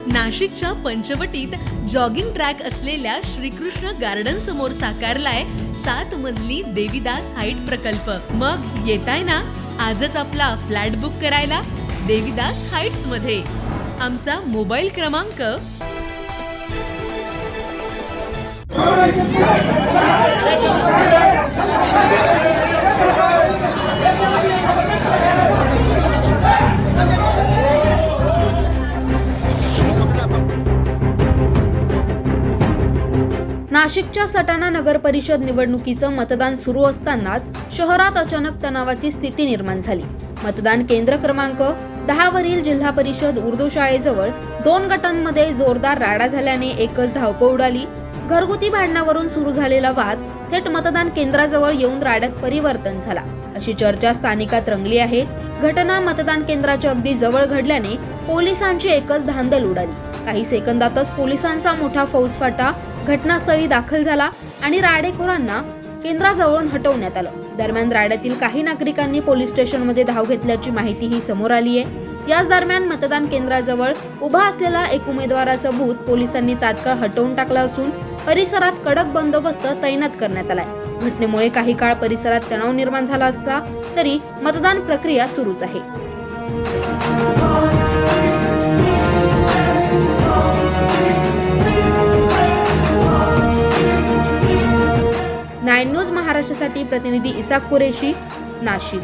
नाशिकच्या पंचवटीत jogging track असलेल्या Shrikrishna garden समोर साकारलाय 7 मजली देवीदास हाईट प्रकल्प। मग येताय ना आजच आपला फ्लॅट बुक करायला देवीदास हाईट्स मध्ये। आमचा मोबाईल क्रमांक नाशिकच्या सटाणा नगर परिषद निवडणुकीचं मतदान सुरू असतानाच शहरात अचानक तणावाची स्थिती निर्माण झाली। मतदान केंद्र क्रमांक 10 वरील जिल्हा परिषद उर्दू शाळेजवळ 2 गटांमध्ये जोरदार राडा झाल्याने एकच धावपळ उडाली। घरगुती भांडणावरून सुरू झालेला वाद थेट मतदान केंद्राजवळ येऊन राड्यात परिवर्तन झाला, अशी चर्चा स्थानिकात रंगली आहे। घटना मतदान केंद्राच्या अगदी जवळ घडल्याने पोलिसांची एकच धांदल उडाली। काही सेकंदातच पोलिसांचा मोठा फौजफाटा घटनास्थळी दाखल झाला आणि राडेखोरांना केंद्राजवळून हटवण्यात आलं। दरम्यान राड्यातील काही नागरिकांनी पोलीस स्टेशनमध्ये धाव घेतल्याची माहितीही समोर आली आहे। याच दरम्यान मतदान केंद्राजवळ उभा असलेला एक उमेदवाराचा बूथ पोलिसांनी तात्काळ हटवून टाकला असून परिसरात कडक बंदोबस्त तैनात करण्यात आलाय। घटनेमुळे काही काळ परिसरात तणाव निर्माण झाला असला तरी मतदान प्रक्रिया सुरूच आहे। 9 न्यूज महाराष्ट्रासाठी प्रतिनिधी इसाक कुरेशी, नाशिक।